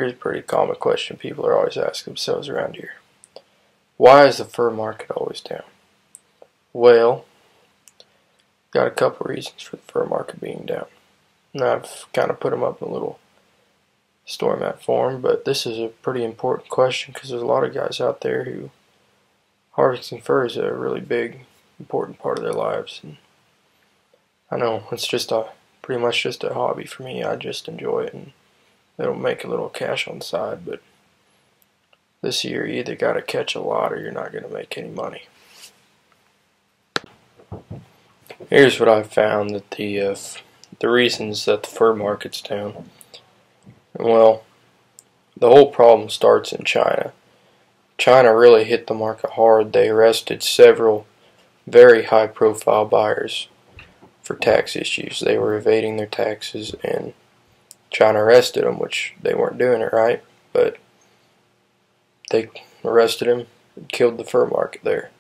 Here's a pretty common question people are always asking themselves around here. Why is the fur market always down? Well, got a couple reasons for the fur market being down. And I've kind of put them up in a little story map form, but this is a pretty important question because there's a lot of guys out there who harvesting fur is a really big, important part of their lives. And I know it's just pretty much just a hobby for me. I just enjoy it, and it'll make a little cash on the side, but this year you either got to catch a lot or you're not going to make any money. Here's what I've found that the reasons that the fur market's down. Well, the whole problem starts in China. China really hit the market hard. They arrested several very high-profile buyers for tax issues. They were evading their taxes, and China arrested them, which they weren't doing it right, but they arrested him and killed the fur market there.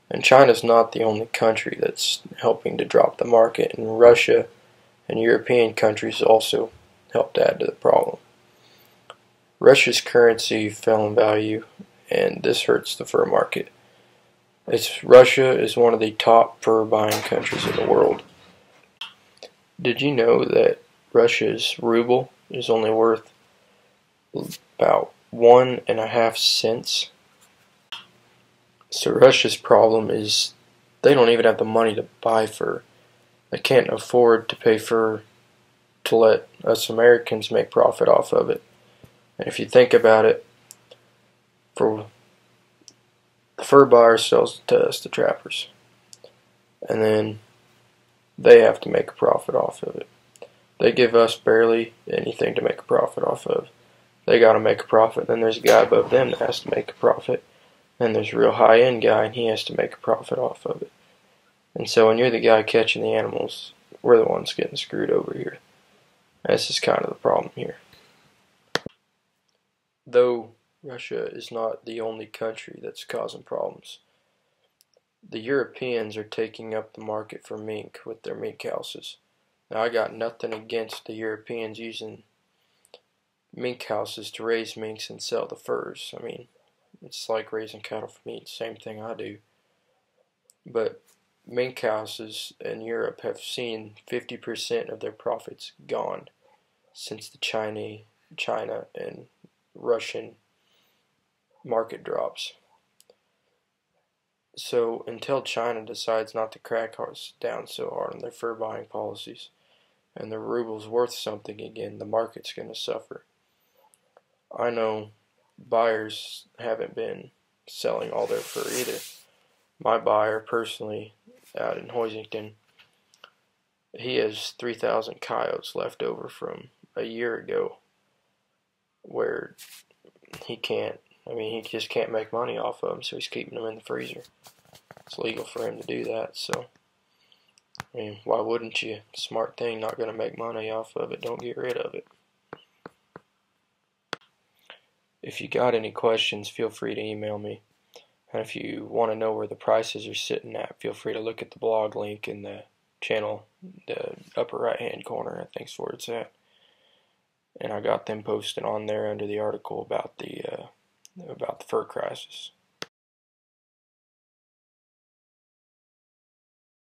And China's not the only country that's helping to drop the market, and Russia and European countries also helped add to the problem. Russia's currency fell in value, and this hurts the fur market. Russia is one of the top fur buying countries in the world. Did you know that Russia's ruble is only worth about 1.5 cents? So Russia's problem is they don't even have the money to buy fur. They can't afford to pay fur to let us Americans make profit off of it. And if you think about it, for the fur buyer sells to us, the trappers, and then they have to make a profit off of it. They give us barely anything to make a profit off of. They got to make a profit. Then there's a guy above them that has to make a profit. Then there's a real high-end guy, and he has to make a profit off of it. And so when you're the guy catching the animals, we're the ones getting screwed over here. This is kind of the problem here. Though Russia is not the only country that's causing problems, the Europeans are taking up the market for mink with their mink houses. Now, I got nothing against the Europeans using mink houses to raise minks and sell the furs. I mean, it's like raising cattle for meat, same thing I do. But mink houses in Europe have seen 50% of their profits gone since the China and Russian market drops. So until China decides not to crack down so hard on their fur buying policies and the ruble's worth something again, the market's going to suffer. I know buyers haven't been selling all their fur either. My buyer personally out in Hoisington, he has 3,000 coyotes left over from a year ago where he just can't make money off of them, so he's keeping them in the freezer. It's legal for him to do that, so I mean, why wouldn't you? Smart thing, not going to make money off of it, don't get rid of it. If you got any questions, feel free to email me. And if you want to know where the prices are sitting at, feel free to look at the blog link in the channel, the upper right hand corner, I think's where it's at. And I got them posted on there under the article about the fur crisis.